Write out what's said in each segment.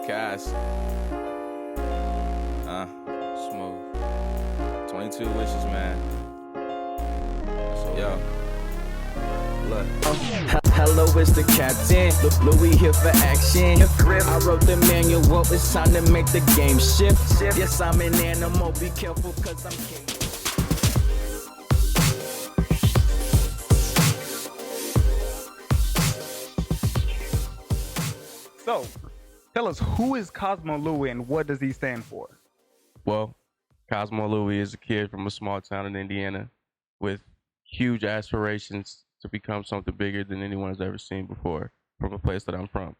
Cass. Smooth. 22 wishes, man. Yo. Look. Hello, it's the captain. Louie here for action. I wrote the manual, it's time to make the game shift. Yes, I'm an animal, be careful cause I'm king. So, tell us, who is Cosmo Louie and what does he stand for? Well, Cosmo Louie is a kid from a small town in Indiana with huge aspirations to become something bigger than anyone has ever seen before from a place that I'm from.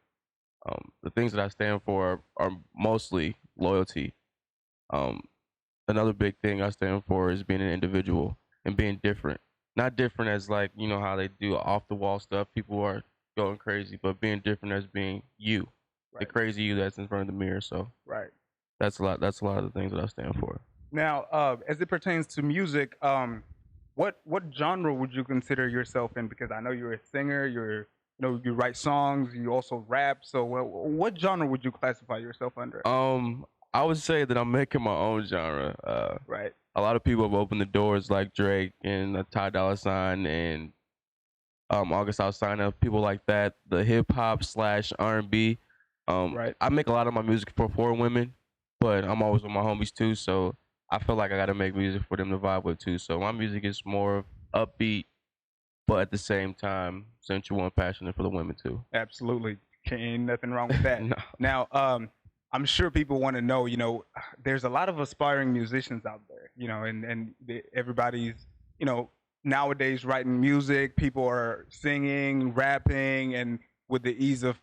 The things that I stand for are mostly loyalty. Another big thing I stand for is being an individual and being different. Not different as like, you know, how they do off the wall stuff. People are going crazy, but being different as being you, the crazy you that's in front of the mirror. So Right. that's a lot of the things that I stand for. Now, as it pertains to music, what genre would you consider yourself in? Because I know you're a singer, you write songs, you also rap. So, what genre would you classify yourself under? I would say that I'm making my own genre. Right. A lot of people have opened the doors like Drake and Ty Dolla $ign and August Alsina, people like that. The hip hop / R&B. Right. I make a lot of my music for women, but I'm always with my homies too. So I feel like I got to make music for them to vibe with too. So my music is more upbeat, but at the same time sensual and passionate for the women too. Absolutely. Ain't nothing wrong with that. No. Now, I'm sure people want to know, there's a lot of aspiring musicians out there, everybody's, nowadays writing music, people are singing, rapping, and with the ease of,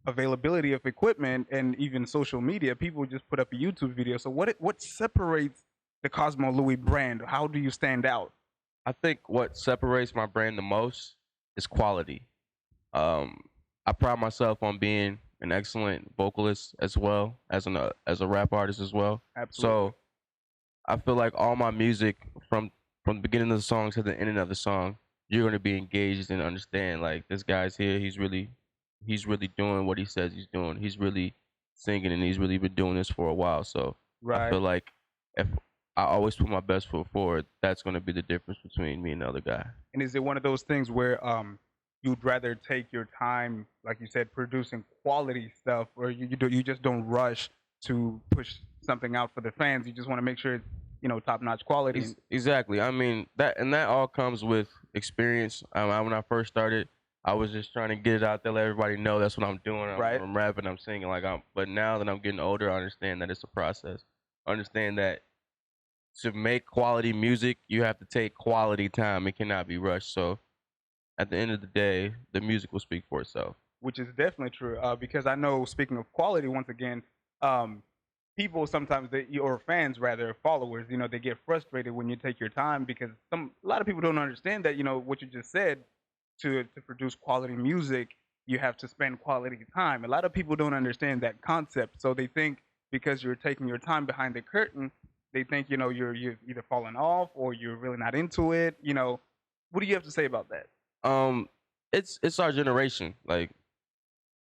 availability of equipment and even social media, people just put up a YouTube video. So what separates the Cosmo Louie brand? How do you stand out? I think what separates my brand the most is quality. I pride myself on being an excellent vocalist as well as a rap artist as well. Absolutely. So I feel like all my music from the beginning of the song to the ending of the song, you're gonna be engaged and understand like this guy's here. He's really doing what he says he's doing. He's really singing and he's really been doing this for a while. So Right. I feel like if I always put my best foot forward, that's gonna be the difference between me and the other guy. And is it one of those things where you'd rather take your time, like you said, producing quality stuff, or you just don't rush to push something out for the fans? You just want to make sure it's top notch quality. Exactly. I mean that all comes with experience. When I first started, I was just trying to get it out there, let everybody know that's what I'm doing. Right. I'm rapping, I'm singing But now that I'm getting older, I understand that it's a process. I understand that to make quality music, you have to take quality time. It cannot be rushed. So at the end of the day, the music will speak for itself. Which is definitely true. Because I know, speaking of quality, once again, people sometimes, or fans rather, followers, they get frustrated when you take your time because a lot of people don't understand that, what you just said, to produce quality music, you have to spend quality time. A lot of people don't understand that concept. So they think because you're taking your time behind the curtain, they think, you've either fallen off or you're really not into it. What do you have to say about that? It's our generation. Like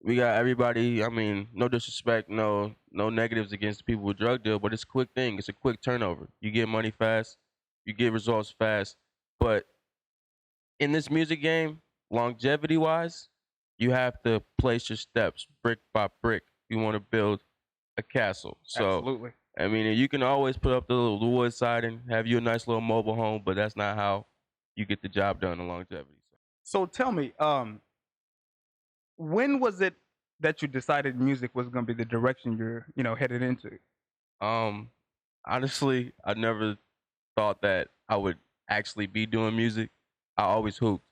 we got everybody. I mean, no disrespect, no negatives against the people who drug deal, but it's a quick thing. It's a quick turnover. You get money fast, you get results fast. But in this music game, longevity wise, you have to place your steps brick by brick. You want to build a castle. So Absolutely. I mean, you can always put up the wood siding, have you a nice little mobile home, but that's not how you get the job done in longevity. So tell me, when was it that you decided music was going to be the direction you're, headed into? Honestly, I never thought that I would actually be doing music. I always hooped.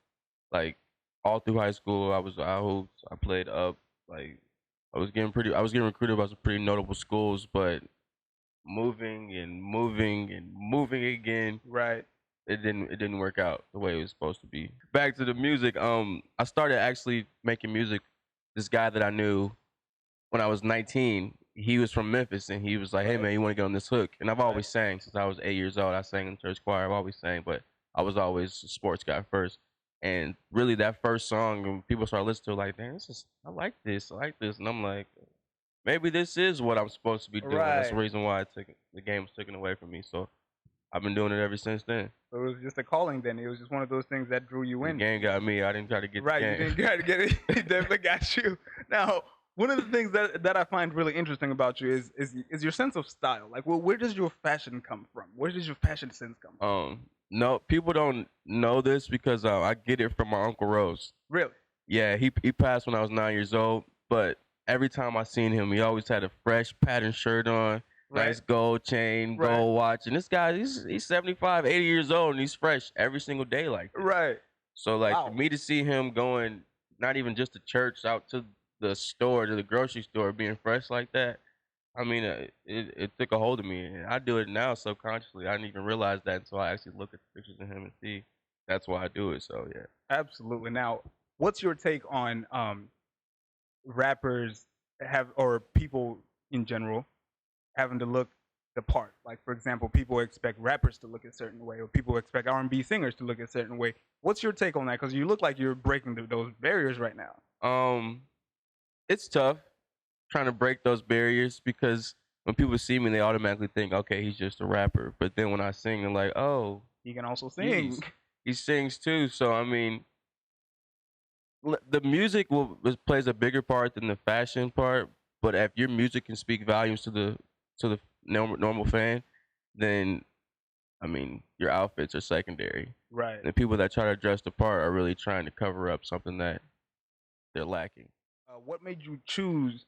Like all through high school, I hooped. I played up. Like I was getting recruited by some pretty notable schools, but moving and moving and moving again, Right. it didn't work out the way it was supposed to be. Back to the music. I started actually making music. This guy that I knew when I was 19, he was from Memphis, and he was like, "Hey man, you want to get on this hook?" And I've always sang since I was 8 years old. I sang in church choir. I've always sang, but I was always a sports guy first. And really, that first song, when people started listening to it, like, "Damn, I like this," and I'm like, maybe this is what I'm supposed to be doing. That's the Right. reason why the game was taken away from me. So I've been doing it ever since then. So it was just a calling then. It was just one of those things that drew you The in. game got me. I didn't try to get Right, the you game. didn't try to get it. He definitely got you. Now, one of the things that I find really interesting about you is your sense of style. Like, well, where does your fashion come from? Where does your fashion sense come from? No, people don't know this because I get it from my Uncle Rose. Really? Yeah, he passed when I was 9 years old, but every time I seen him, he always had a fresh pattern shirt on, nice Right. gold chain, Right. gold watch. And this guy, he's 75, 80 years old, and he's fresh every single day like this. Right. So like Wow. for me to see him going, not even just to church, out to the store, to the grocery store, being fresh like that, I mean, it took a hold of me. And I do it now subconsciously. I didn't even realize that until I actually look at the pictures of him and see. That's why I do it. So yeah. Absolutely. Now, what's your take on rappers have or people in general having to look the part? Like, for example, people expect rappers to look a certain way, or people expect R&B singers to look a certain way. What's your take on that? Because you look like you're breaking those barriers right now. It's tough trying to break those barriers because when people see me, they automatically think, okay, he's just a rapper. But then when I sing, they're like, oh, He can also sing. he sings too. So I mean, the music plays a bigger part than the fashion part. But if your music can speak volumes to the normal fan, then I mean, your outfits are secondary. Right. The people that try to dress the part are really trying to cover up something that they're lacking. What made you choose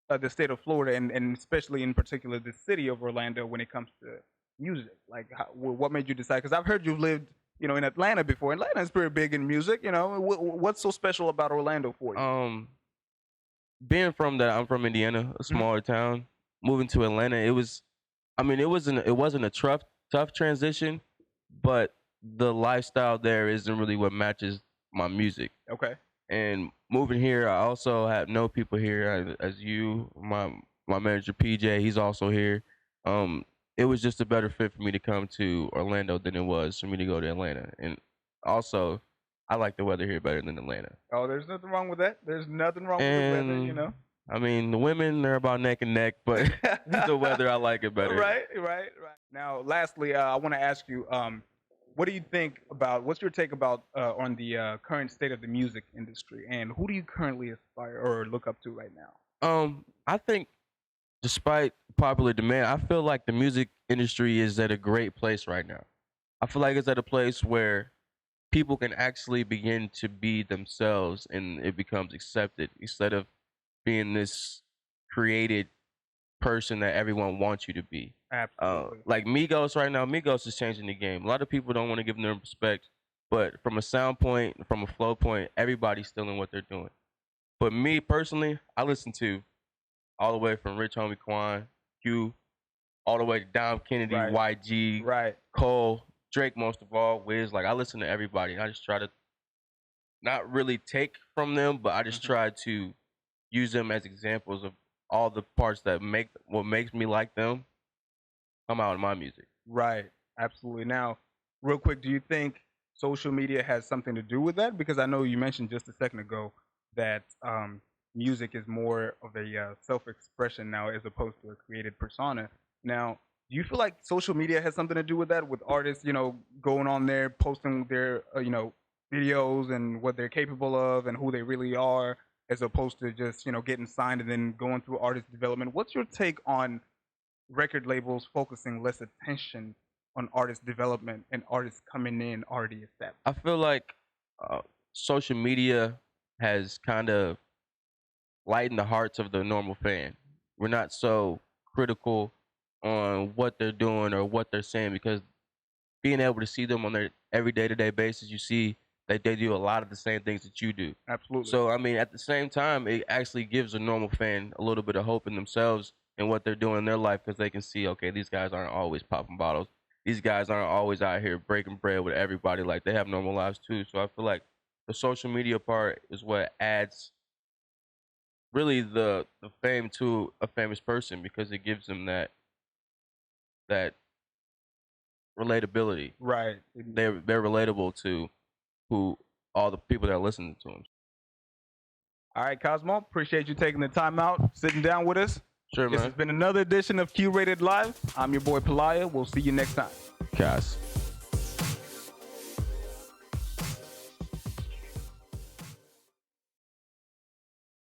the state of Florida, and especially in particular the city of Orlando when it comes to music? Like, what made you decide? Because I've heard you've lived, in Atlanta before. Atlanta is pretty big in music. What's so special about Orlando for you? Being from I'm from Indiana, a smaller town. Moving to Atlanta, it wasn't a tough transition, but the lifestyle there isn't really what matches my music. Okay. And moving here, I also have know people here, as you, my manager PJ, he's also here. It was just a better fit for me to come to Orlando than it was for me to go to Atlanta. And also, I like the weather here better than Atlanta. Oh, there's nothing wrong with that. There's nothing wrong with the weather. I mean, the women, they're about neck and neck, but the weather, I like it better. Right. Now, lastly, I want to ask you, what do you think about? What's your take about on the current state of the music industry, and who do you currently aspire or look up to right now? I think, despite popular demand, I feel like the music industry is at a great place right now. I feel like it's at a place where people can actually begin to be themselves, and it becomes accepted instead of being this created person that everyone wants you to be. Absolutely. Like Migos right now, Migos is changing the game. A lot of people don't want to give them respect, but from a sound point, from a flow point, everybody's still in what they're doing. But me personally, I listen to all the way from Rich Homie Quan, Q, all the way to Dom Kennedy, Right. YG, Right. Cole, Drake most of all, Wiz. Like I listen to everybody, and I just try to not really take from them, but I just try to use them as examples of all the parts that make what makes me like them come out in my music. Right. Absolutely. Now, real quick, do you think social media has something to do with that? Because I know you mentioned just a second ago that music is more of a self-expression now as opposed to a created persona. Now, do you feel like social media has something to do with that? With artists, going on there, posting their, videos and what they're capable of and who they really are, as opposed to just, getting signed and then going through artist development. What's your take on record labels focusing less attention on artist development and artists coming in already established? I feel like social media has kind of lightened the hearts of the normal fan. We're not so critical on what they're doing or what they're saying because being able to see them on their every day-to-day basis, you see that they do a lot of the same things that you do. Absolutely. So, I mean, at the same time, it actually gives a normal fan a little bit of hope in themselves and what they're doing in their life because they can see, okay, these guys aren't always popping bottles. These guys aren't always out here breaking bread with everybody. Like, they have normal lives too. So I feel like the social media part is what adds really the fame to a famous person because it gives them that relatability. Right. They're relatable to who all the people that are listening to them. All right, Cosmo, appreciate you taking the time out, sitting down with us. Sure, This man. has been another edition of Q-Rated Live. I'm your boy Pelaiah. We'll see you next time. Guys.